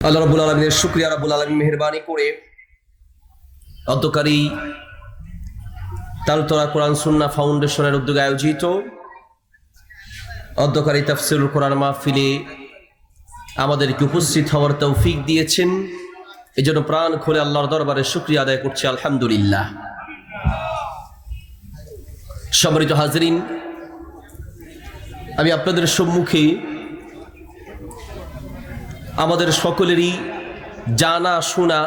আল্লাহ রাব্বুল আলামিনের শুকরিয়া, রাব্বুল আলামিন মেহেরবানি করে অধ্যকারী তালতলা কোরআন সুন্নাহ ফাউন্ডেশনের উদ্যোগে আয়োজিত অধ্যকারী তাফসীরুল কোরআন মাহফিলে আমাদেরকে উপস্থিত হওয়ার তৌফিক দিয়েছেন। এজন্য প্রাণ খুলে আল্লাহর দরবারে শুকরিয়া আদায় করছি, আলহামদুলিল্লাহ। সম্মানিত হাজরিন, আমি আপনাদের সম্মুখে আমাদের সকলেরই জানা শোনা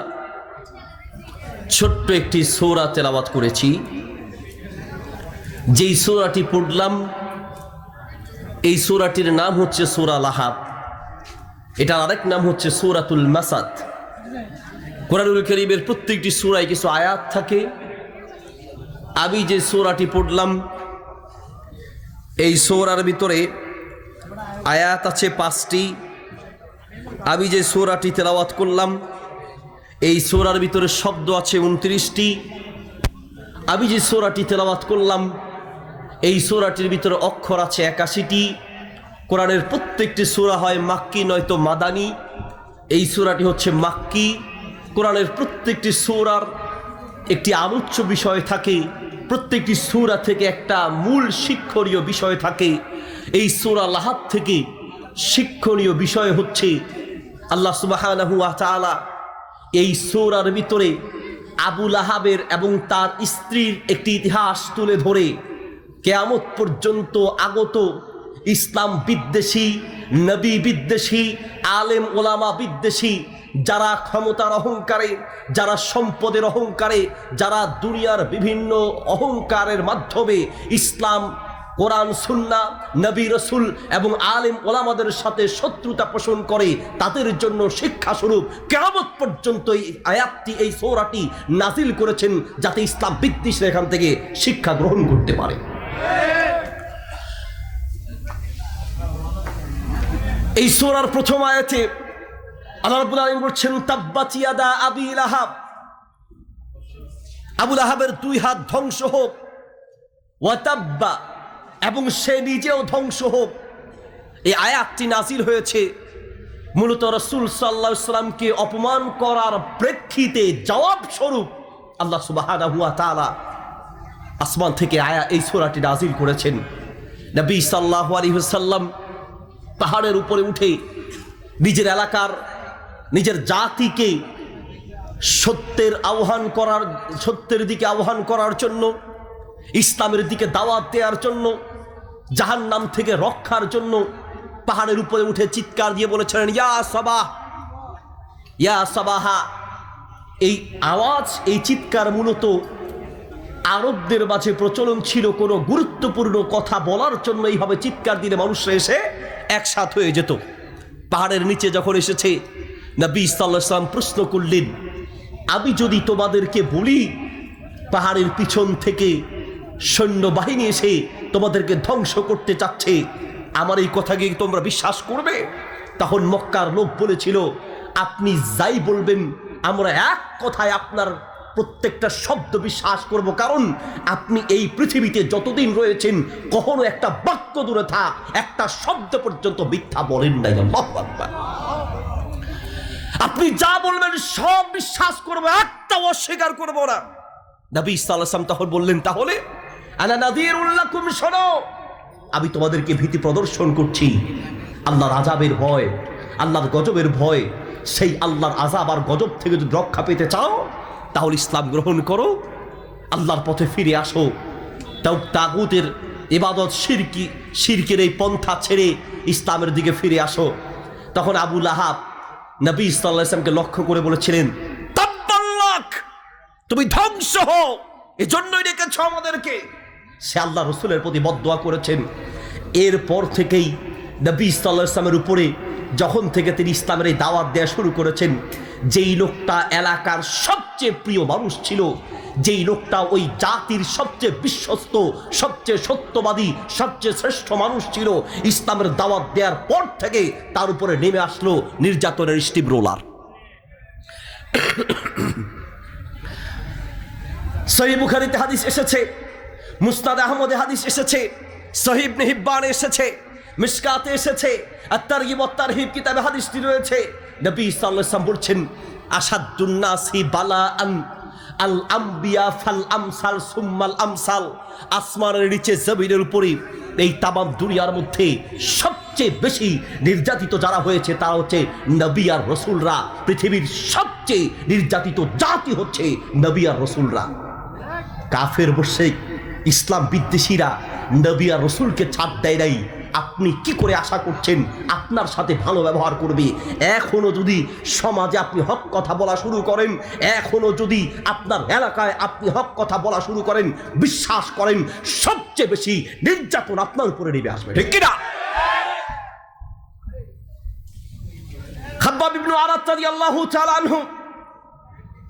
ছোট্ট একটি সূরা তেলাওয়াত করেছি। যেই সূরাটি পড়লাম এই সূরাটির নাম হচ্ছে সূরা লাহাব। এটার আরেক নাম হচ্ছে সূরাতুল মাসাদ। কোরআনুল কারীমের প্রত্যেকটি সূরায় কিছু আয়াত থাকে। আমি যে সূরাটি পড়লাম এই সূরার ভিতরে আয়াত আছে 5টি। আমি যে সূরাটি তেলাওয়াত করলাম এই সূরার ভিতরে শব্দ আছে 29টি। আমি যে সূরাটি তেলাওয়াত করলাম এই সূরাটির ভিতরে অক্ষর আছে 81টি। কোরআনের প্রত্যেকটি সূরা হয় মাক্কি নয়তো মাদানী। এই সূরাটি হচ্ছে মাক্কি। কোরআনের প্রত্যেকটি সূরার একটি আলোচ্য বিষয় থাকে, প্রত্যেকটি সূরা থেকে একটা মূল শিক্ষণীয় বিষয় থাকে। এই সূরা লাহাব থেকে শিক্ষণীয় বিষয় হচ্ছে আল্লাহ সুবহানাহু ওয়া তাআলা এই সূরার ভিতরে আবু লাহাবের এবং তার স্ত্রীর একটি ইতিহাস তুলে ধরে কিয়ামত পর্যন্ত আগত ইসলাম বিদ্বেষী, নবী বিদ্বেষী, আলেম ওলামা বিদ্বেষী, যারা ক্ষমতার অহংকারে, যারা সম্পদের অহংকারে, যারা দুনিয়ার বিভিন্ন অহংকারের মাধ্যমে ইসলাম, কোরআন, সুন্নাহ, নবী, রসুল এবং আলেম ওলামাদের সাথে শত্রুতা পোষণ করে, তাদের জন্য শিক্ষাস্বরূপ কিয়ামত পর্যন্ত এই আয়াতটি, এই সূরাটি নাজিল করেছেন যাতে ইসলাম বিদ্বেষীরা এখান থেকে শিক্ষা গ্রহণ করতে পারে। এই সূরার প্রথম আয়াতে আল্লাহ রাব্বুল আলামিন বলছেন তাব্বাত ইয়াদা আবি লাহাব, আবু লাহাবের 2 হাত ধ্বংস হোক, ওয়া তাব্বা, এবং সে নিজেও ধ্বংস হোক। এই আয়াতটি নাজিল হয়েছে মূলত রাসূল সাল্লাল্লাহু আলাইহি ওয়াসাল্লামকে অপমান করার প্রেক্ষিতে জবাব স্বরূপ আল্লাহ সুবহানাহু ওয়া তাআলা আসমান থেকে এই সূরাটি নাজিল করেছেন। নবী সাল্লাল্লাহু আলাইহি ওয়াসাল্লাম পাহাড়ের উপরে উঠে নিজের এলাকার, নিজের জাতিকে সত্যের দিকে আহ্বান করার জন্য, ইসলামের দিকে দাওয়াত দেওয়ার জন্য, জাহান্নাম থেকে রক্ষার জন্য পাহাড়ের উপরে উঠে চিৎকার দিয়ে বলেছিলেন ইয়া সাবাহ, ইয়া সাবাহা। এই আওয়াজ, এই চিৎকার মূলত আরবদের মাঝে প্রচলন ছিল। কোনো গুরুত্বপূর্ণ কথা বলার জন্য এইভাবে চিৎকার দিলে মানুষরা এসে একসাথ হয়ে যেত। পাহাড়ের নিচে যখন এসেছে নবী সাল্লাল্লাহু আলাইহি ওয়াসাল্লাম প্রশ্ন করলেন, আমি যদি তোমাদেরকে বলি পাহাড়ের পিছন থেকে সৈন্যবাহিনী এসে তোমাদেরকে ধ্বংস করতে চাচ্ছে, আমার এই কথা কি তোমরা বিশ্বাস করবে? তখন মক্কার লোক বলেছিল, আপনি যাই বলবেন আমরা এক কথায় আপনার প্রত্যেকটা শব্দ বিশ্বাস করব, কারণ আপনি এই পৃথিবীতে যতদিন রয়েছেন কখনো একটা বাক্য দূরে থাক, একটা শব্দ পর্যন্ত মিথ্যা বলেন নাই। আল্লাহু আকবার। আপনি যা বলবেন সব বিশ্বাস করবো, একটা অস্বীকার করবো না। নবী সাল্লাল্লাহু আলাইহি ওয়াসাল্লাম তখন বললেন, তাহলে আনা নাযীরুল লাকুম, শোনো, আমি তোমাদেরকে ভীতি প্রদর্শন করছি আল্লাহর আযাবের ভয়, আল্লাহর গজবের ভয়। সেই আল্লাহর আযাব আর গজব থেকে যদি রক্ষা পেতে চাও তাহলে ইসলাম গ্রহণ করো, আল্লাহর পথে ফিরে আসো, তাগুতের ইবাদত, শিরকের এই পন্থা ছেড়ে ইসলামের দিকে ফিরে আসো। তখন আবু লাহাব নবী সাল্লাল্লাহু আলাইহি ওয়াসাল্লামকে লক্ষ্য করে বলেছিলেন, তাব্বাল্লাক, তুমি ধ্বংস হও, এজন্যই ডেকেছ আমাদেরকে। সে আল্লাহ রসুলের প্রতি বদদোয়া করেছেন। এরপর থেকেই নবী সাল্লাল্লাহু আলাইহি ওয়াসাল্লামের উপরে যখন থেকে তিনি ইসলামের এই দাওয়াত দেওয়া শুরু করেছেন, যেই লোকটা এলাকার সবচেয়ে প্রিয় মানুষ ছিল, যেই লোকটা ওই জাতির সবচেয়ে বিশ্বস্ত, সবচেয়ে সত্যবাদী, সবচেয়ে শ্রেষ্ঠ মানুষ ছিল, ইসলামের দাওয়াত দেওয়ার পর থেকে তার উপরে নেমে আসলো নির্যাতনের স্টিম রোলার। সহিহ বুখারীতে হাদিস এসেছে, মুসনাদ আহমদে হাদিস এসেছে, সহিহ ইবনে হিব্বানে এসেছে, মিশকাতে এসেছে, আত-তারগিব ওয়াত-তারহিব কিতাবে হাদিসটি রয়েছে। নবী সাল্লাল্লাহু আলাইহি ওয়াসাল্লাম বলছেন, আসাদুন নাসি বালাআন আল আম্বিয়া ফাল আমসাল সুম্মাল আমসাল। আসমানের নিচে জমিনের উপরে এই তামাম দুনিয়ার মধ্যে সবচেয়ে বেশি নির্যাতিত যারা হয়েছে তারা হচ্ছে নবী আর রাসূলরা। পৃথিবীর সবচেয়ে নির্যাতিত জাতি হচ্ছে নবী আর রাসূলরা। কাফের মুশরিক ইসলাম বিদ্বেষীরা নবী আর রাসূলকে ছাড় দেয় নাই। আপনি কি করে আশা করছেন আপনার সাথে ভালো ব্যবহার করবে? এখনো যদি সমাজে আপনি হক কথা বলা শুরু করেন, এখনো যদি আপনার এলাকায় আপনি হক কথা বলা শুরু করেন, বিশ্বাস করেন সবচেয়ে বেশি নির্যাতন আপনার উপরে নেমে আসবে, ঠিক কিনা? খাব্বাব ইবনে আরাত রাদিয়াল্লাহু তাআলা আনহু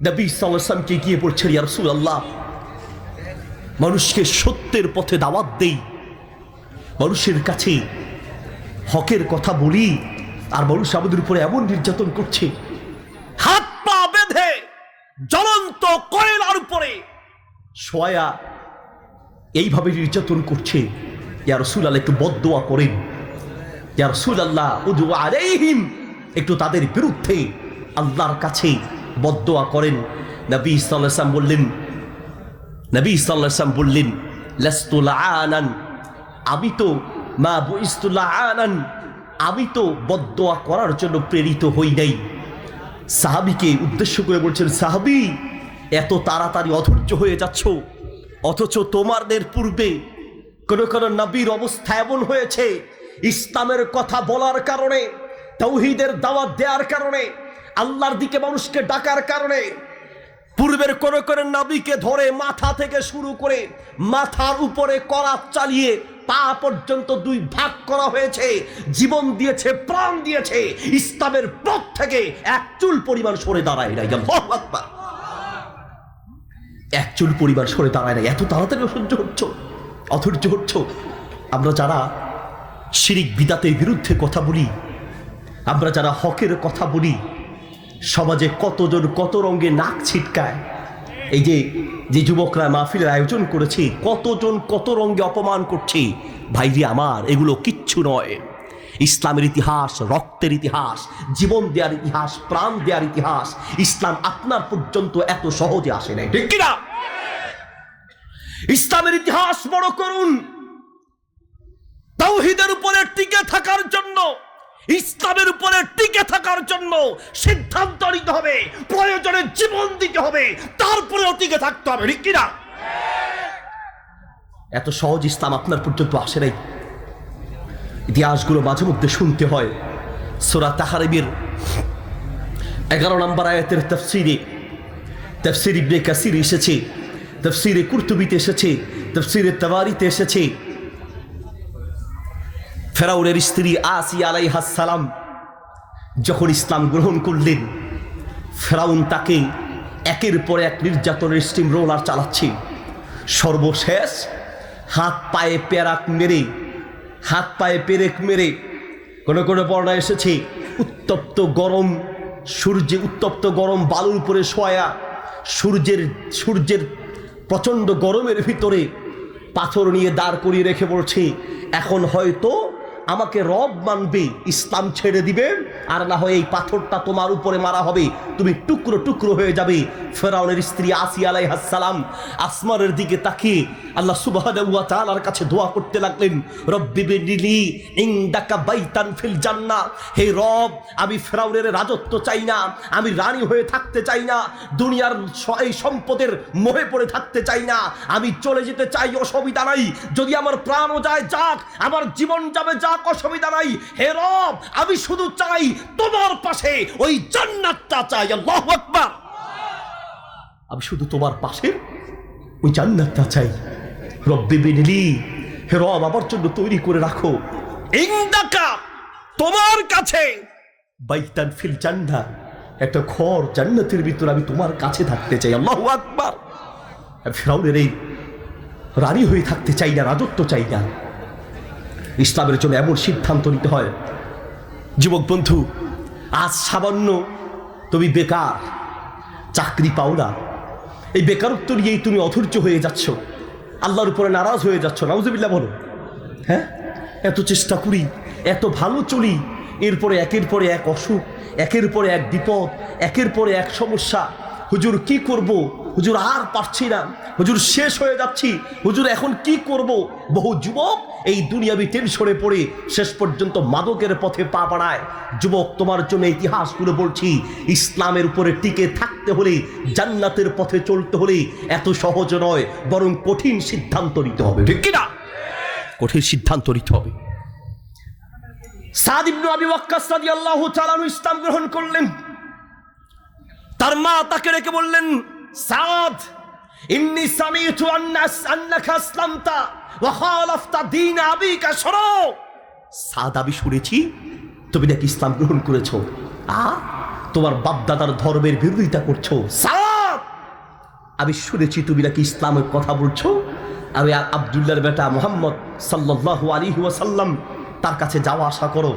নবী সাল্লাল্লাহু আলাইহি ওয়াসাল্লামকে গিয়ে বলছেন, ইয়া রাসূলুল্লাহ, মানুষকে সত্যের পথে দাওয়াত দেই, মানুষের কাছে হকের কথা বলি, আর মানুষ আমাদের উপরে এমন নির্যাতন করছে, হাত পা বেঁধে জ্বলন্ত কয়লার উপরে শোয়া এইভাবে নির্যাতন করছে। ইয়া রাসূলুল্লাহ, একটু বদদোয়া করেন। ইয়া রাসূলুল্লাহ, উদু আলাইহিম, একটু তাদের বিরুদ্ধে আল্লাহর কাছে বদদোয়া করেন। নবী সাল্লাল্লাহু আলাইহি ওয়াসাল্লাম বললেন, লাস্তু লাআনান, আমি তো মা বুইস্তু লাআনান, আমি তো বদদোয়া করার জন্য প্রেরিত হই নাই। সাহাবীকে উদ্দেশ্য করে বলছেন, সাহাবী, এত তাড়াতাড়ি অধৈর্য হয়ে যাচ্ছ, অথচ তোমাদের পূর্বে কোন কোন নবীর অবস্থা এমন হয়েছে, ইসলামের কথা বলার কারণে, তাওহীদের দাওয়াত দেওয়ার কারণে, আল্লাহর দিকে মানুষকে ডাকার কারণে পূর্বের কোন কোন নবীকে ধরে মাথা থেকে শুরু করে মাথার উপরে করাত চালিয়ে পা পর্যন্ত দুই ভাগ করা হয়েছে, জীবন দিয়েছে, প্রাণ দিয়েছে, ইসলামের পথ থেকে এক চুল পরিমাণ সরে দাঁড়ায় নাই। আল্লাহু আকবার, এক চুল পরিমাণ সরে দাঁড়ায় নাই। এত তাড়াতাড়ি অধৈর্য হচ্ছ। আমরা যারা শিরিক বিদাতের বিরুদ্ধে কথা বলি, আমরা যারা হকের কথা বলি, সমাজে কতজন কত রঙে নাক ছিটকায়। এই যে যুবকরা মাহফিলের আয়োজন করেছে, কতজন কত রঙে অপমান করছে। ভাইজি আমার, এগুলো কিচ্ছু নয়। ইসলামের ইতিহাস রক্তের ইতিহাস, জীবন দেওয়ার ইতিহাস, প্রাণ দেওয়ার ইতিহাস। ইসলাম আপনার পর্যন্ত এত সহজে আসে নাই, ঠিক কিনা? ইসলামের ইতিহাস বড় করুন। তাওহীদের উপরে টিকে থাকার জন্য, ইসলামের উপরে টিকে থাকার জন্য সিদ্ধান্ত নিতে হবে, প্রয়োজনে জীবন দিতে হবে, তারপরেও টিকে থাকতে হবে, ঠিক কিনা? এত সহজ ইসলাম আপনার পর্যন্ত আসে নাই। ইতিহাসগুলো মাঝে মধ্যে শুনতে হয়। সূরা তাহরিমের 11 নম্বর আয়াতের তাফসীর ইবনে কাসির এসেছে, তাফসীরে কুরতুবিতে এসেছে, তাফসীরে তাবারিতে এসেছে। ফেরাউনের স্ত্রী আসিয়া আলাইহাস সালাম যখন ইসলাম গ্রহণ করলেন, ফেরাউন তাকে একের পর এক নির্যাতনের স্টিম রোলার চালাচ্ছে। সর্বশেষ হাত পায়ে পেরেক মেরে কোনো কোনো বর্ণনা এসেছে উত্তপ্ত গরম বালুর উপরে শোয়া, সূর্যের প্রচণ্ড গরমের ভিতরে পাথর নিয়ে দাঁড় করিয়ে রেখে বলছে, এখন হয়তো আমাকে রব মানবে, ইসলাম ছেড়ে দিবে, আর না হয় এই পাথরটা তোমার উপরে মারা হবে, তুমি টুকরো টুকরো হয়ে যাবে। ফেরাউনের স্ত্রী আসিয়া আলাইহাস সালাম আসমানের দিকে তাকিয়ে আল্লাহ সুবহানাহু ওয়া তাআলার কাছে দোয়া করতে লাগলেন, রব্বি বিনিলি ইনদাকা বাইতান ফিল জান্নাহ, হে রব, আমি ফেরাউনের রাজত্ব চাই না, আমি রানী হয়ে থাকতে চাই না, দুনিয়ার এই সম্পদের মোহে পড়ে থাকতে চাই না, আমি চলে যেতে চাই, অসুবিধা নাই, যদি আমার প্রাণও যায় যাক, আমার জীবন যাবে যাক, অসুবিধা নাই, হে রব, আমি শুধু চাই তোমার পাশে ওই জান্নাতটা চাই। আল্লাহু আকবার, আমি শুধু তোমার পাশে ওই জান্নাতটা চাই। রব্বি বিনিলি, হে রব, আমার জন্য তৈরি করে রাখো ইনদাকা, তোমার কাছে, বাইতান ফিল জান্নাহ, একটা ঘর জান্নাতের ভিতর আমি তোমার কাছে থাকতে চাই। আল্লাহু আকবার। ফেরাউনের এই রানী হয়ে থাকতে চাই না, রাজত্ব চাই না। ইসলামের জন্য এমন সিদ্ধান্ত নিতে হয়। যুবক বন্ধু, আজ সামান্য তুমি বেকার, চাকরি পাও না, এই বেকারত্ব নিয়েই তুমি অধৈর্য হয়ে যাচ্ছ, আল্লাহর উপরে নারাজ হয়ে যাচ্ছ। নাউজুবিল্লাহ বলো। হ্যাঁ, এত চেষ্টা করি, এত ভালো চলি, এরপরে একের পরে এক অসুখ, একের পরে এক বিপদ, একের পরে এক সমস্যা। হুজুর কি করব, হুজুর আর পারছি না, হুজুর শেষ হয়ে যাচ্ছি, হুজুর এখন কি করব। বহু যুবক এই দুনিয়াবি টেনশনে পড়ে শেষ পর্যন্ত মাদকের পথে পা বাড়ায়। যুবক, তোমার জন্য ইতিহাসগুলো বলছি, ইসলামের উপরে টিকে থাকতে হলে, জান্নাতের পথে চলতে হলে এত সহজ নয়, বরং কঠিন সিদ্ধান্ত নিতে হবে। ঠিক কিনা? কঠিন সিদ্ধান্ত নিতে হবে। সাদ ইবনে আবি ওয়াক্কাস রাদিয়াল্লাহু তাআলা আনহু ইসলাম গ্রহণ করলেন। তার মা তাকে রেখে বললেন, সাদ, ইন্নী সামিতু আন্নাকা আসলামতা ওয়া খালাফতা দীন আবিকা। শোনো সাদ, আমি শুনেছি তুমি নাকি ইসলাম গ্রহণ করেছো, তোমার বাপদাদার ধর্মের বিরোধিতা করছো। সাদ, আমি শুনেছি তুমি নাকি ইসলামের কথা বলছো। আমি আব্দুল্লাহর বেটা মুহাম্মদ সাল্লাল্লাহু আলাইহি ওয়াসাল্লাম, তার কাছে যাওয়া আসা করো।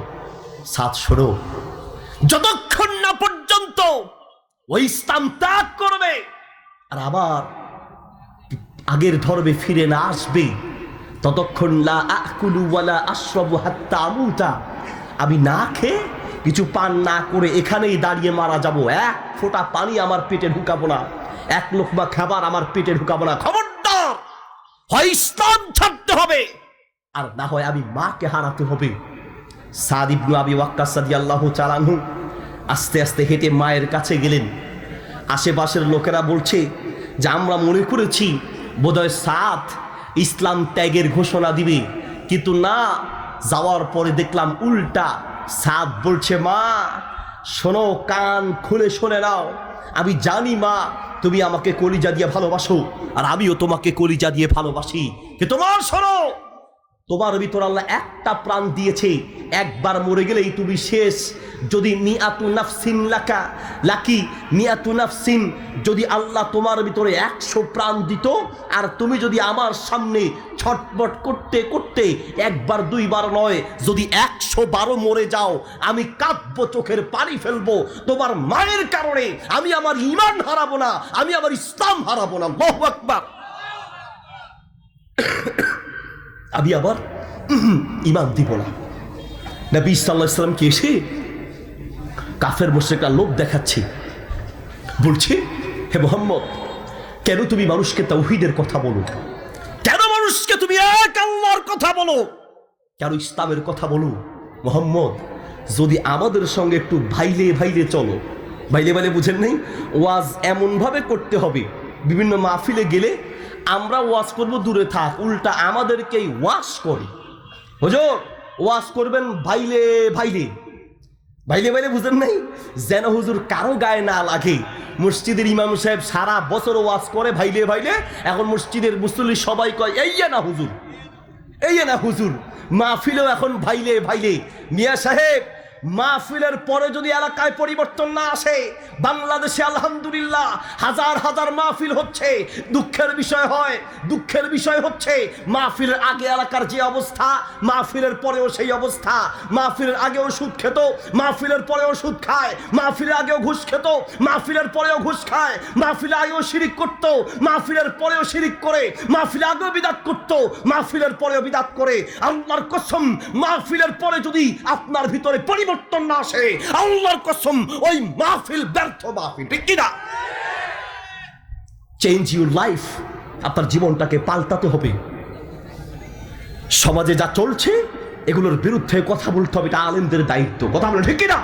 সাদ, শোনো, যতক্ষণ না পর্যন্ত ওই ইসলাম ত্যাগ করবে আর আবার আগের ধর্মে ফিরে না আসবে, ততক্ষণ লা আকুলু ওয়ালা আশরাবু হাত্তা আমুতা, আমি না খেয়ে কিছু পান না করে এখানেই দাঁড়িয়ে মারা যাব। এক ফোঁটা পানি আমার পেটে ঢুকাবো না, এক লোকমা খাবার আমার পেটে ঢুকাবো না। খবরদার, হয় ইসলাম ছাড়তে হবে আর না হয় আমি মাকে হারাতে হবে। সাদ ইবনে আবি ওয়াক্কাস রাদিয়াল্লাহু তাআলা আনহু আস্তে আস্তে হেঁটে মায়ের কাছে গেলেন। আশেপাশের লোকেরা বলছে যে আমরা মনে করেছি বোধহয় সাদ ইসলাম ত্যাগের ঘোষণা দিবে, কিন্তু না, যাওয়ার পরে দেখলাম উল্টা। সাদ বলছে, মা শোনো, কান খুলে শুনে নাও, আমি জানি মা তুমি আমাকে কলিজা দিয়ে ভালোবাসো আর আমিও তোমাকে কলিজা দিয়ে ভালোবাসি, কিন্তু তোমার শোনো, তোমার ভিতর আল্লাহ একটা প্রাণ দিয়েছে, একবার মরে গেলেই তুমি শেষ। যদি মিআতু নাফসিন লাকি মিআতু নাফসিন, যদি আল্লাহ তোমার ভিতরে 100 প্রাণ দিত আর তুমি যদি আমার সামনে ছটফট করতে করতে একবার দুইবার নয়, যদি 112 মরে যাও, আমি কাঁদবো, চোখের পানি ফেলবো তোমার মায়ের কারণে। আমি আমার ঈমান হারাবো না, আমি আমার ইসলাম হারাবো না। আল্লাহু আকবার। আমি আবার ঈমান দিব না। নবী সাল্লাল্লাহু আলাইহি ওয়াসাল্লামকে এসে কাফের মুশরিকরা লোভ দেখাচ্ছে, বলছে, হে মুহাম্মদ, কেন তুমি মানুষকে তাওহীদের কথা বলো, কেন মানুষকে তুমি এক আল্লাহর কথা বলো, কেন ইসলামের কথা বলো? মুহাম্মদ, যদি আমাদের সঙ্গে একটু ভাইলে ভাইলে চলো, ভাইলে ভাইলে বুঝেন নেই, ওয়াজ এমনভাবে করতে হবে, বিভিন্ন মাহফিলে গেলে আমরা ওয়াজ করব দূরে থাক, উল্টা আমাদেরকেই ওয়াজ করে। হুজুর ওয়াজ করবেন ভাইলে ভাইলে, ভাইলে ভাইলে বুঝেন নাই, যেন হুজুর কারো গায়ে না লাগে। মসজিদের ইমাম সাহেব সারা বছর ওয়াজ করে ভাইলে ভাইলে, এখন মসজিদের মুসল্লি সবাই কয় এই না হুজুর, এই না হুজুর। মাহফিলেও এখন ভাইলে ভাইলে। মিয়া সাহেব, মাহফিলের পরে যদি এলাকায় পরিবর্তন না আসে, বাংলাদেশে আলহামদুলিল্লাহ হাজার হাজার মাহফিল হচ্ছে, দুঃখের বিষয় হয়, দুঃখের বিষয় হচ্ছে মাহফিলের আগে এলাকার যে অবস্থা, মাহফিলের পরেও সেই অবস্থা। মাহফিলের আগেও সুদ খেত, মাহফিলের পরেও সুদ খায়, মাহফিলের আগেও ঘুষ খেত, মাহফিলের পরেও ঘুষ খায়, মাহফিলের আগেও শিরিক করত, মাহফিলের পরেও শিরিক করে, মাহফিলের আগেও বিদাত করত, মাহফিলের পরেও বিদাত করে। আল্লাহর কসম, মাহফিলের পরে যদি আপনার ভিতরে পরিবর্তন না আসে, আল্লাহর কসম ওই মাহফিল ব্যর্থ মাহফিল। ঠিক কিনা? চেঞ্জ ইউর লাইফ, আপনার জীবনটাকে পাল্টাতে হবে। সমাজে যা চলছে এগুলোর বিরুদ্ধে কথা বলতে হবে, এটা আলেমদের দায়িত্ব। কথা বলে ঠিক কিনা?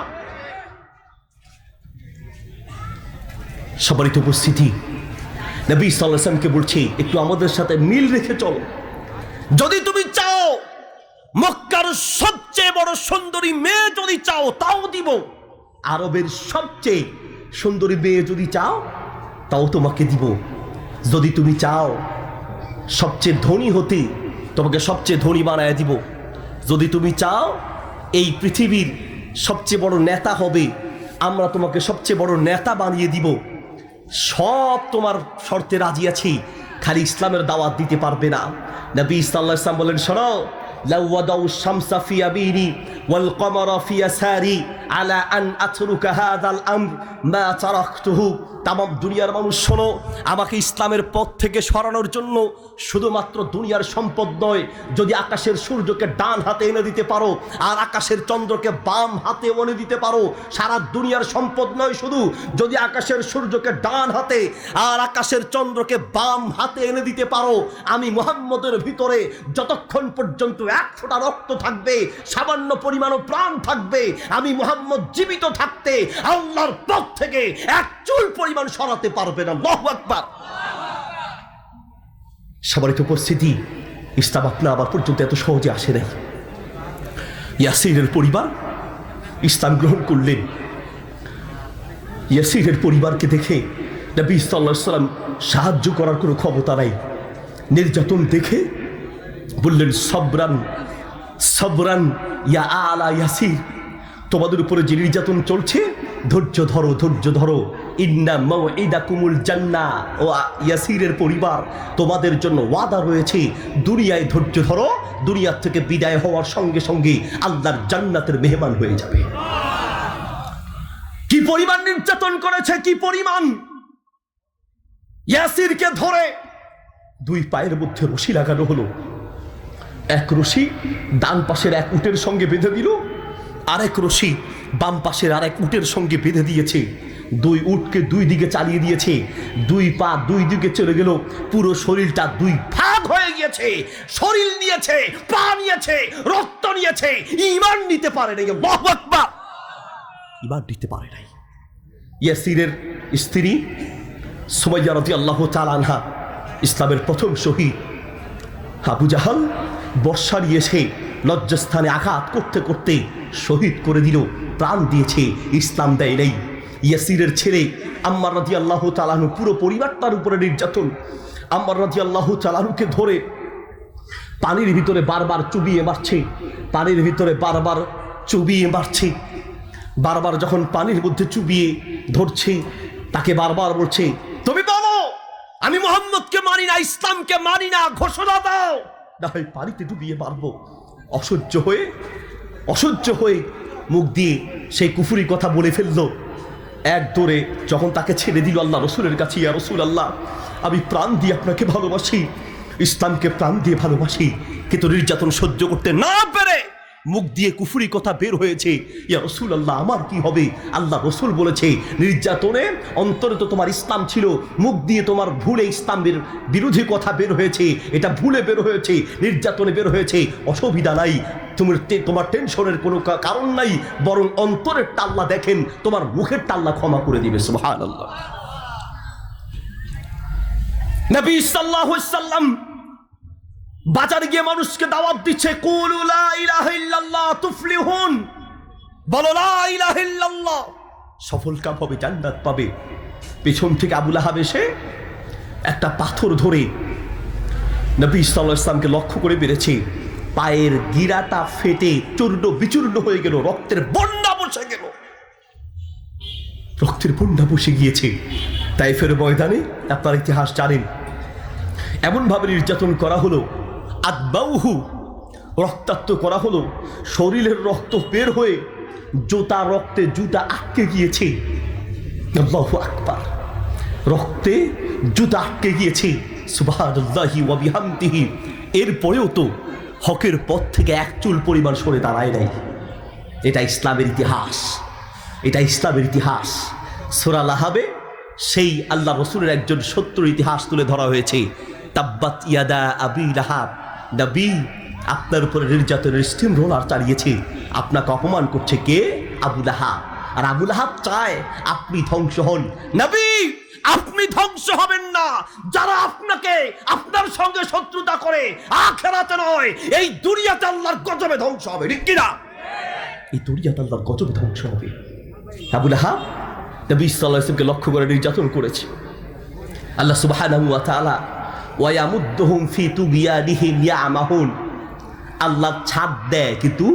সম্মানিত উপস্থিতি, নবী সাল্লাল্লাহু আলাইহি ওয়াসাল্লামকে বলছি একটু আমাদের সাথে মিল রেখে চলো। যদি তুমি চাও মক্কার সবচেয়ে বড় সুন্দরী মেয়ে যদি চাও তাও দিব, আরবের সবচেয়ে সুন্দরী মেয়ে যদি চাও তাও তোমাকে দিব। যদি তুমি চাও সবচেয়ে ধনী হতে, তোমাকে সবচেয়ে ধনী বানায় দিব। যদি তুমি চাও এই পৃথিবীর সবচেয়ে বড় নেতা হবে, আমরা তোমাকে সবচেয়ে বড় নেতা বানিয়ে দিব। সব তোমার শর্তে রাজি আছি, খালি ইসলামের দাওয়াত দিতে পারবে না। নবী সাল্লাল্লাহু আলাইহি ওয়াসাল্লাম বলেন, শোনো, লাউ ওয়াদাউ শামসা ফি ইয়ামিনি ওয়াল কমারা ফি ইয়াসারি আলা আন আতরুকা হাযাল আমর মা তারাকতুহু। তামাম দুনিয়ার মানুষ শোনো, আমাকে ইসলামের পথ থেকে সরানোর জন্য শুধুমাত্র দুনিয়ার সম্পদ নয়, যদি আকাশের সূর্যকে ডান হাতে এনে দিতে পারো আর আকাশের চন্দ্রকে বাম হাতে এনে দিতে পারো, সারা দুনিয়ার সম্পদ নয়, শুধু যদি আকাশের সূর্যকে ডান হাতে আর আকাশের চন্দ্রকে বাম হাতে এনে দিতে পারো, আমি মুহাম্মদের ভিতরে যতক্ষণ পর্যন্ত এক ফোঁটা রক্ত থাকবে, সামান্য পরিমাণও প্রাণ থাকবে, আমি মুহাম্মদ জীবিত থাকতে আল্লাহর পথ থেকে এক চুল পরিমাণ সরাতে পারবে না। আল্লাহু আকবার। সবারই তো উপস্থিতি, ইসলাম আপনা আবার পর্যন্ত এত সহজে আসে নাই। ইয়াসিরের পরিবার ইসলাম গ্রহণ করলেন। ইয়াসিরের পরিবারকে দেখে নবী সাল্লাল্লাহু আলাইহি ওয়াসাল্লাম সাহায্য করার কোনো ক্ষমতা নাই। নির্যাতন দেখে বললেন, সবরান সবরান ইয়া আলা ইয়াসির, তোমাদের উপরে যে নির্যাতন চলছে ধৈর্য ধরো, ধৈর্য ধরো। ইন্না মাউইদাকুমুল জান্নাহ, ও ইয়াসিরের পরিবার তোমাদের জন্য ওয়াদা রয়েছে, দুনিয়ায় ধৈর্য ধরো, দুনিয়া থেকে বিদায় হওয়ার সঙ্গে সঙ্গে আল্লাহর জান্নাতের মেহমান হয়ে যাবে। কি পরিমাণ নির্যাতন করেছে, কি পরিমাণ! ইয়াসিরকে ধরে দুই পায়ের মধ্যে রশি লাগানো হলো। এক রশি ডান পাশের এক উটের সঙ্গে বেঁধে দিল, আরেক রশি বাম পাশের আরেক উটের সঙ্গে বেঁধে দিয়েছে। দুই উটকে দুই দিকে চালিয়ে দিয়েছে, দুই পা দুই দিকে চলে গেল, পুরো শরীরটা দুই ভাগ হয়ে গিয়েছে। শরীর নিয়েছে, পা নিয়েছে, রক্ত নিয়েছে, ঈমান নিতে পারে নাই। আল্লাহু আকবার। ঈমান নিতে পারে নাই। ইয়াসিরের স্ত্রী সুমাইয়া রাদিয়াল্লাহু তাআলা আনহা, ইসলামের প্রথম শহীদ। আবু জাহাল বর্ষা নিয়ে এসে লজ্জাস্থানে আঘাত করতে করতে শহীদ করে দিল, প্রাণ দিয়েছে, ইসলাম দেয় নেই। ইয়াসিরের ছেলে আম্মার রাদিয়াল্লাহু তাআলা আনহু, পুরো পরিবারটার উপরে নির্যাতন। আম্মার রাদিয়াল্লাহু তাআলা আনহুকে ধরে পানির ভিতরে বারবার চুবিয়ে মারছে, পানির ভিতরে বারবার চুবিয়ে মারছে। বারবার যখন পানির মধ্যে চুবিয়ে ধরছে, তাকে বারবার বলছে, তুমি বলো আমি মুহাম্মদকে মানি না, ইসলামকে মানি না, ঘোষণা দাও, না হয় পানিতে ডুবিয়ে মারবো। অসহ্য হয়ে মুখ দিয়ে সেই কুফরি কথা বলে ফেললো। এক দৌড়ে যখন তাকে ছেড়ে দিল আল্লাহ রসুলের কাছে, ইয়া রাসূলুল্লাহ, আমি প্রাণ দিয়ে আপনাকে ভালোবাসি, ইসলামকে প্রাণ দিয়ে ভালোবাসি, কিন্তু নির্যাতন সহ্য করতে না পেরে মুখ দিয়ে কুফরি কথা বের হয়েছে। ইয়া রাসূলুল্লাহ, আমার কি হবে? আল্লাহ রসুল বলেছে, নির্যাতনে অন্তরে তো তোমার ইসলাম ছিল, মুখ দিয়ে তোমার ভুলে ইসলামের বিরোধী কথা বের হয়েছে, এটা ভুলে বের হয়েছে, নির্যাতনে বের হয়েছে, অসুবিধা নাই, তোমার টেনশনের কোনো কারণ নাই, বরং অন্তরের আল্লাহ দেখেন, তোমার মুখের আল্লাহ ক্ষমা করে দিবে। সুবহানাল্লাহ। নবী সাল্লাল্লাহু আলাইহি ওয়াসাল্লাম বাজারে গিয়ে মানুষকে দাওয়াত দিচ্ছে, কুলু লা ইলাহা ইল্লাল্লাহ তুফলিহুন, বলো লা ইলাহা ইল্লাল্লাহ, সফল কাম হবে, জান্নাত পাবে। পেছন থেকে আবু লাহাব এসে একটা পাথর ধরে নবী সাল্লাল্লাহু আলাইহি ওয়াসাল্লামকে লক্ষ্য করে মেরেছে। পায়ের গিরাটা ফেটে চূর্ণ বিচূর্ণ হয়ে গেল, রক্তের বন্যা বসে গেল, রক্তের বন্যা বসে গিয়েছে। তাইফের ময়দানে আপনার ইতিহাস জানেন, এমনভাবে নির্যাতন করা হলো, আদবাউহু, রক্তাক্ত করা হলো, শরীরের রক্ত বের হয়ে জুতা রক্তে জুতা আটকে গিয়েছে। আল্লাহু আকবার। রক্তে জুতা আটকে গিয়েছে। সুবহানাল্লাহি ওয়া বিহামদিহি। এরপরেও তো হকের পথ থেকে এক চুল পরিমাণ সরে দাঁড়ায় নাই। এটা ইসলামের ইতিহাস, এটা ইসলামের ইতিহাস। সূরা লাহাবে সেই আল্লাহ রসুলের একজন শত্রুর ইতিহাস তুলে ধরা হয়েছে। তাব্বাত ইয়াদা আবি লাহাব, নবী আপনার উপরে নির্যাতনের স্টিম রোলার চালিয়েছে, আপনাকে অপমান করছে কে? আবু লাহাব। আর আবু লাহাব চায় আপনি ধ্বংস হন। নবী আপনি ধ্বংস হবেন না, যারা আপনাকে আপনার সঙ্গে শত্রুতা করে আখিরাতে নয়, এই দুনিয়াতে আল্লাহর গজবে ধ্বংস হবে। ঠিক কিনা? এই দুনিয়াতে আল্লাহর গজবে ধ্বংস হবে। আবু লাহাব নবী সাল্লাল্লাহু আলাইহি ওয়াসাল্লামকে লক্ষ্য করে নির্যাতন করেছে। আল্লাহ সুবহানাহু ওয়া তাআলা ওয়া ইয়ামুদ্দুহুম ফি তুগয়ানিহিম ইয়ামাহুন, আল্লাহ ছাড় দেয়, কিন্তু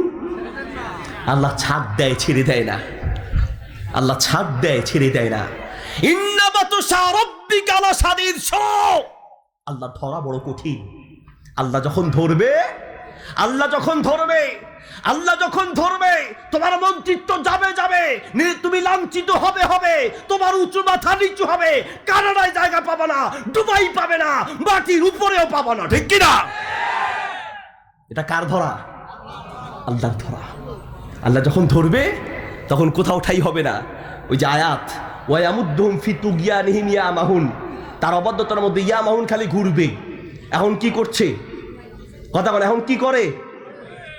আল্লাহ ছাড় দেয়, ছেড়ে দেয় না। আল্লাহ ছাড় দেয়, ছেড়ে দেয় না। ইন্না বাতুশা রাব্বিকা লাশাদীদ। আল্লাহ ধরা বড় কঠিন। আল্লাহ যখন ধরবে আল্লাহ যখন ধরবে, আল্লাহ যখন ধরবে, তোমার মন্ত্রিত্ব যাবে যাবে, তুমি লাঞ্ছিত হবে হবে, তোমার উঁচু মাথা নিচু হবে, কানাডায় জায়গা পাবে না, দুবাই পাবে না, মাটির উপরেও পাবে না, ঠিক কিনা? এটা কার ধরা? আল্লাহর ধরা। আল্লাহ যখন ধরবে তখন কোথাও ঠাই হবে না। ওই যে আয়াত, ওয়ায়ামুদ্দুহুম ফি তুগয়ানিহিম ইয়ামাহুন, তার অবাধ্যতার মধ্যে ইয়ামাহুন খালি ঘুরবে। এখন কি করছে? কথা বলে, এখন কি করে?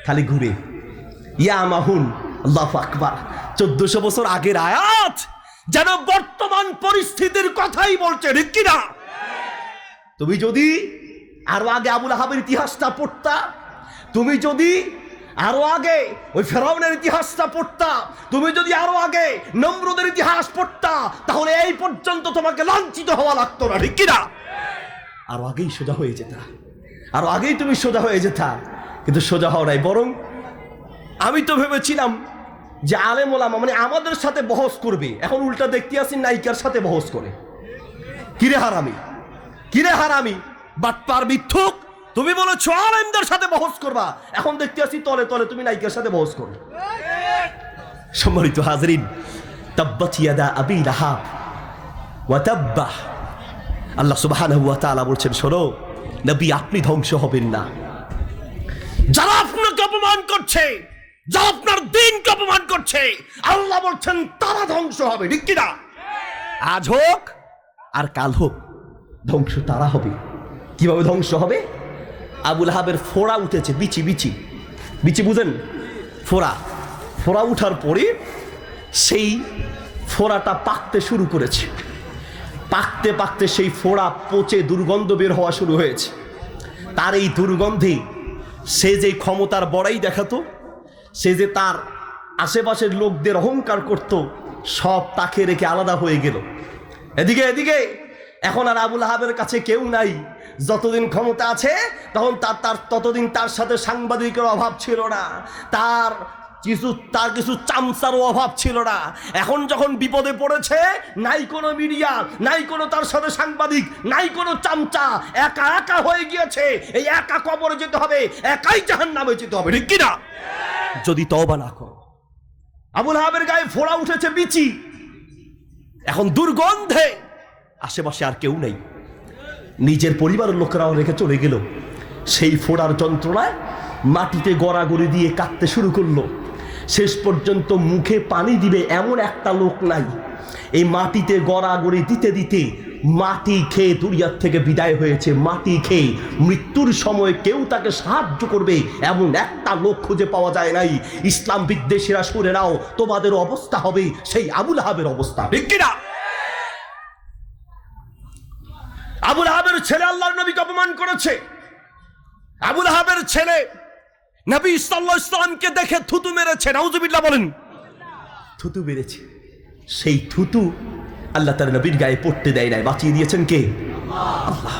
খালি ঘুরে। ইয়ামাহুন, আল্লাহু আকবার। 1400 বছর আগের আয়াত যেন বর্তমান পরিস্থিতির কথাই বলছে, ঠিক কিনা? তুমি যদি আরো আগে আবুল আহাবের ইতিহাসটা পড়তা, তুমি যদি আরো আগে ওই ফেরাউনের ইতিহাসটা পড়তা, তুমি যদি আরো আগে নমরুদের ইতিহাস পড়তা, তাহলে এই পর্যন্ত তোমাকে লাঞ্ছিত হওয়া লাগতো না, ঠিক কিনা? আরো আগেই সোজা হয়ে যেতা, আরো আগেই তুমি সোজা হয়ে যেতা, কিন্তু সোজা হওয়া নাই। বরং আমি তো ভেবেছিলাম যে আলেম ওলামা মানে আমাদের সাথে বহস করবে, এখন উল্টা দেখতে আসি নায়িকার সাথে বহস করে। কিরে হারামি, কিরে হারামি, বাটপার মিথ্যুক, তুমি বলেছো আলেমদের সাথে বহস করবা, এখন দেখতে আসি তলে তলে তুমি নায়িকার সাথে বহস করো। সম্মানিত হাজরিন, তাব্বাত ইয়াদা আবি লাহাব ওয়া তাব্বা। আল্লাহ সুবহানাহু ওয়া তাআলা বলছেন, শোনো নবী, আপনি ধ্বংস হবেন না। যারা আপনাকে অপমান করছে, যারা আপনার দ্বীনকে অপমান করছে, আল্লাহ বলছেন তারা ধ্বংস হবে, ঠিক কিনা? আজ হোক আর কাল হোক, ধ্বংস তারা হবে। কিভাবে ধ্বংস হবে? আবুল আহাবের ফোড়া উঠেছে, বিচি বিচি বিচি, বুঝেন? ফোড়া, ফোড়া উঠার পরে সেই ফোড়াটা পাকতে শুরু করেছে। পাকতে পাকতে সেই ফোড়া পচে দুর্গন্ধ বের হওয়া শুরু হয়েছে। তার এই দুর্গন্ধে সে যে ক্ষমতার বড়াই দেখাতো, সে যে তার আশেপাশের লোকদের অহংকার করত, সব তাকে রেখে আলাদা হয়ে গেল। এদিকে এদিকে এখন আর আবুল আহাবের কাছে কেউ নাই। যতদিন ক্ষমতা আছে তখন ততদিন তার সাথে সাংবাদিকের অভাব ছিল না, তার কিছু চামচারও অভাব ছিল না। এখন যখন বিপদে পড়েছে, নাই কোনো মিডিয়া, নাই কোনো তার সাথে সাংবাদিক, নাই কোনো চামচা, একা একা হয়ে গিয়েছে। এই একা কবরে যেতে হবে, একাই জাহান্নামে যেতে হবে, ঠিক কিনা? যদি তওবা না করো। আবুল আহাবের গায়ে ফোড়া উঠেছে, বিচি, এখন দুর্গন্ধে আশেপাশে আর কেউ নেই। নিজের পরিবারের লোকেরাও রেখে চলে গেল। সেই ফোড়ার যন্ত্রণায় মাটিতে গড়াগড়ি দিয়ে কাঁদতে শুরু করলো। শেষ পর্যন্ত মুখে পানি দিবে এমন একটা লোক নাই। এই মাটিতে গড়াগড়ি দিতে দিতে মাটি খেয়ে দুনিয়ার থেকে বিদায় হয়েছে। মাটি খেয়ে মৃত্যুর সময় কেউ তাকে সাহায্য করবে এমন একটা লোক খুঁজে পাওয়া যায় নাই। ইসলাম বিদ্বেষীরা শুনে নাও, তোমাদের অবস্থা হবে সেই আবুল আহাবের অবস্থা, ঠিক কিনা? আবুল আহাবের ছেলে আল্লাহর নবীকে অপমান করেছে। আবুল আহাবের ছেলে নবী সাল্লাল্লাহু আলাইহি ওয়াসাল্লামকে দেখে থুতু মেরেছে। নাউজুবিল্লাহ বলেন। থুতু মেরেছে। সেই থুতু আল্লাহ তার নবীর গায়ে পড়তে দেয় নাই, বাঁচিয়ে দিয়েছেন কে? আল্লাহ।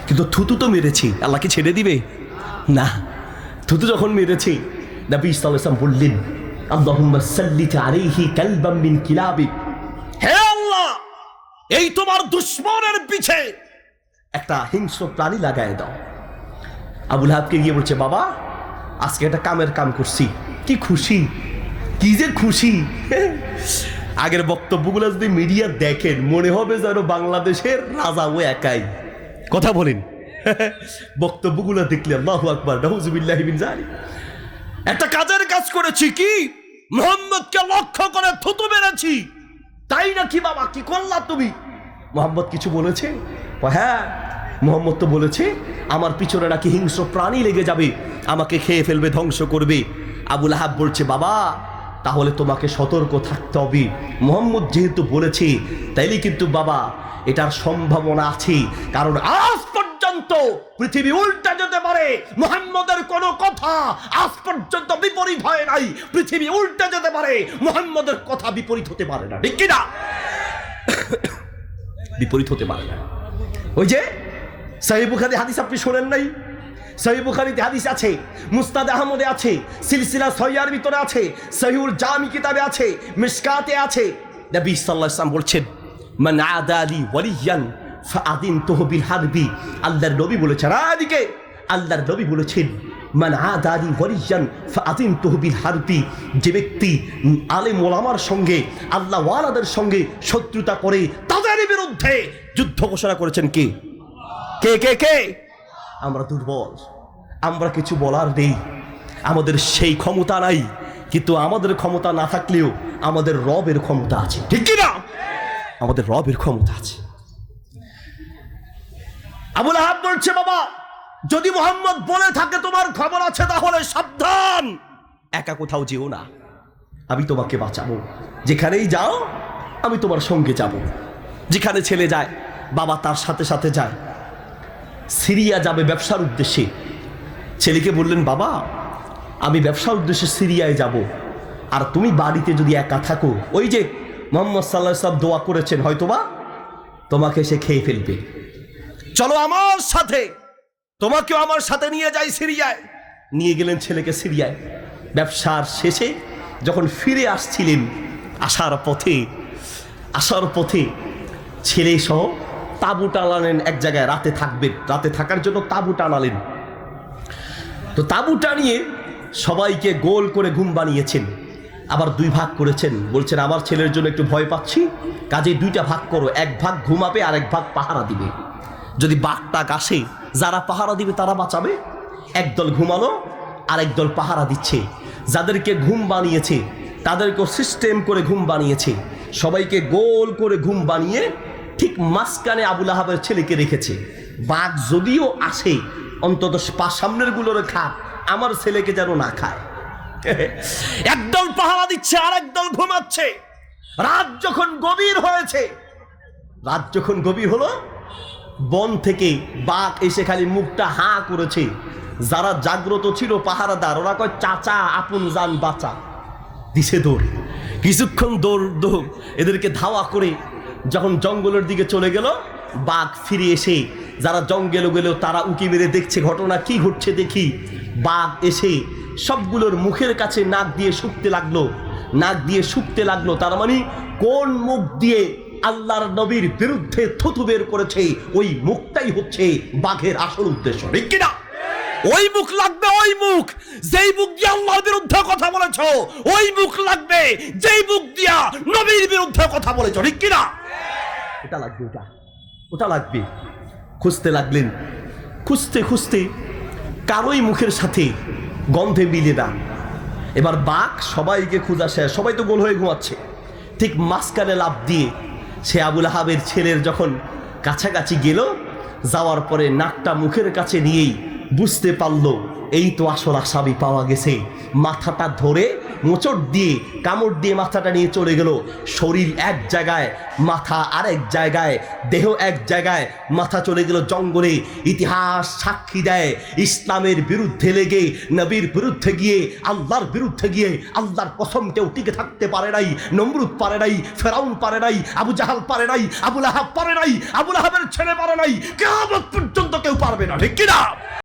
কিন্তু থুতু তো মেরেছে, আল্লাহ কি ছেড়ে দিবে? না। থুতু যখন মেরেছে, নবী সাল্লাল্লাহু আলাইহি ওয়াসাল্লাম বললেন, আল্লাহুম্মা সাল্লিত আলাইহি কালবাম মিন কিলাবিক। হে আল্লাহ, এই তোমার দুশমনের পিছে একটা হিংস্র প্রাণী লাগায় দাও। আবুল আহাবকে গিয়ে বলছে, বাবা আজকে একটা কামের কাম করছি, কি খুশি, কি যে খুশি। আগের বক্তব্যগুলো যদি মিডিয়া দেখেন মনে হবে যেন বাংলাদেশের রাজা ও একাই। কথা বলেন। বক্তব্যগুলো দেখলে আল্লাহু আকবার, নাউজুবিল্লাহি মিন যালিক। একটা কাজের কাজ করেছি, কি মুহাম্মদকে লক্ষ্য করে থুতু মেরেছি। তাই নাকি বাবা, কি করলা তুমি? মুহাম্মদ কিছু বলেছে? হ্যাঁ, মুহাম্মদ তো বলেছে আমার পিছনে নাকি হিংস্র প্রাণী লেগে যাবে, আমাকে খেয়ে ফেলবে, ধ্বংস করবে। আবুল আহাব বলছে, বাবা তাহলে তোমাকে সতর্ক থাকতে হবে। মুহাম্মদ যেহেতু বলেছে তাইলে কিন্তু বাবা এটার সম্ভাবনা আছে, কারণ আজ পর্যন্ত পৃথিবী উল্টা যেতে পারে। মুহাম্মদের কোনো কথা আজ পর্যন্ত বিপরীত হয় নাই। পৃথিবী উল্টা যেতে পারে, মুহাম্মদের কথা বিপরীত হতে পারে না, ঠিক কিনা? বিপরীত হতে পারে না। ওই যে সহিহ বুখারী হাদিস আপনি শোনেন নাই? সহিহ বুখারীতে হাদিস আছে, মুসনাদ আহমদে আছে, সিলসিলা সহিহার ভিতরে আছে, সহিহুল জামি কিতাবে আছে, মিশকাতে আছে। নবী সাল্লাল্লাহু আলাইহি ওয়াসাল্লাম বলছেন, মান আদালি ওয়ালিয়ান ফাআদিনতুহু বিল হারবি। আল্লাহর নবী বলেছেন, এদিকে আল্লাহর নবী বলেছেন, মান আদালি ওয়ালিয়ান ফাআযিনতুহু বিল হারবি, যে ব্যক্তি আলেম ওলামার সঙ্গে আল্লাহ ওয়ালাদের সঙ্গে শত্রুতা করে তাদের বিরুদ্ধে যুদ্ধ ঘোষণা করেছেন কে কে কে কে আমরা দুর্বল, আমরা কিছু বলার নেই, আমাদের সেই ক্ষমতা নাই, কিন্তু আমাদের ক্ষমতা না থাকলেও আমাদের রবের ক্ষমতা আছে, ঠিক কি না? আমাদের রবের ক্ষমতা আছে। আবু লাহাব বলছে, বাবা যদি মুহাম্মদ বলে থাকে তোমার খবর আছে তাহলে সাবধান, একা কোথাও যেও না, আমি তোমাকে বাঁচাবো, যেখানেই যাও আমি তোমার সঙ্গে যাব। যেখানে ছেলে যায় বাবা তার সাথে সাথে যায়। সিরিয়া যাবে ব্যবসার উদ্দেশ্যে। ছেলেকে বললেন, বাবা আমি ব্যবসার উদ্দেশ্যে সিরিয়ায় যাব, আর তুমি বাড়িতে যদি একা থাকো, ওই যে মুহাম্মদ সাল্লাল্লাহু আলাইহি ওয়াসাল্লাম দোয়া করেছেন হয়তোবা তোমাকে সে খেয়ে ফেলবে, চলো আমার সাথে, তোমাকেও আমার সাথে নিয়ে যাই সিরিয়ায়। নিয়ে গেলেন ছেলেকে সিরিয়ায়। ব্যবসার শেষে যখন ফিরে আসছিলেন, আসার পথে ছেলে সহ তাঁবু টানালেন এক জায়গায়, রাতে থাকবেন, রাতে থাকার জন্য তাঁবু টানালেন। তো তাঁবু টানিয়ে সবাইকে গোল করে ঘুম বানিয়েছেন, আবার দুই ভাগ করেছেন। বলছেন আমার ছেলের জন্য একটু ভয় পাচ্ছি, কাজে দুইটা ভাগ করো, এক ভাগ ঘুমাবে আর এক ভাগ পাহারা দিবে। যদি বাঘটা আসে যারা পাহারা দিবে তারা বাঁচাবে। একদল ঘুমালো আর একদল পাহারা দিচ্ছে। যাদেরকে ঘুম বানিয়েছে তাদেরকেও সিস্টেম করে ঘুম বানিয়েছে, সবাইকে গোল করে ঘুম বানিয়ে ঠিক মাঝখানে আবু লাহাবের ছেলেকে রেখেছে। বাঘ যদিও আসে অন্তত সামনের গুলোরে খাক, আমার ছেলেকে যেন না খায়। একদল পাহারা দিচ্ছে আর একদল ঘুমাচ্ছে। রাত যখন গভীর হলো, বন থেকে বাঘ এসে খালি মুখটা হাঁ করেছে। যারা জাগ্রত ছিল পাহারাদার, ওরা কয় চাচা আপন জান বাঁচা, দিছে দৌড়। কিছুক্ষণ দৌড় এদেরকে ধাওয়া করে যখন জঙ্গলের দিকে চলে গেল, বাঘ ফিরে এসে যারা জঙ্গলে গেল তারা উকি মেরে দেখছে ঘটনা কি ঘটছে দেখি। বাঘ এসে সবগুলোর মুখের কাছে নাক দিয়ে শুকতে লাগলো। তার মানে কোন মুখ দিয়ে আল্লাহর নবীর বিরুদ্ধে থুতু বের করেছে, ওই মুখটাই হচ্ছে বাঘের আসল উদ্দেশ্য, ঠিক কিনা? ওই মুখ লাগবে, ওই মুখ যেই মুখ দিয়ে আল্লাহর বিরুদ্ধে কথা বলেছো, ওই মুখ লাগবে যেই মুখ দিয়া নবীর বিরুদ্ধে কথা বলেছো, ঠিক কিনা? এটা লাগবে, ওটা লাগবে। খুঁজতে লাগলেন, খুঁজতে কারোই মুখের সাথে গন্ধে মিলে না। এবার বাঘ সবাইকে খোঁজা শেষ, সবাই তো গোল হয়ে ঘুমাচ্ছে। ঠিক মাঝখানে লাফ দিয়ে সে আবু লাহাবের ছেলের যখন কাছাকাছি গেল, যাওয়ার পরে নাকটা মুখের কাছে নিয়েই বুঝতে পারলো এই তো আসল আসামি পাওয়া গেছে। মাথাটা ধরে মোচড় দিয়ে কামড় দিয়ে মাথাটা নিয়ে চলে গেল। শরীর এক জায়গায়, মাথা আরেক জায়গায়, দেহ এক জায়গায়, মাথা চলে গেল জঙ্গলে। ইতিহাস সাক্ষী দেয় ইসলামের বিরুদ্ধে লেগে, নবীর বিরুদ্ধে গিয়ে, আল্লাহর বিরুদ্ধে গিয়ে, আল্লাহর কসম কেউ টিকে থাকতে পারে নাই। নমরুদ পারে নাই, ফেরাউন পারে নাই, আবু জাহাল পারে নাই, আবু লাহাব পারে নাই, আবু লাহাবের ছেলে পারে নাই, কিয়ামত পর্যন্ত কেউ পারবে না, ঠিক কিনা?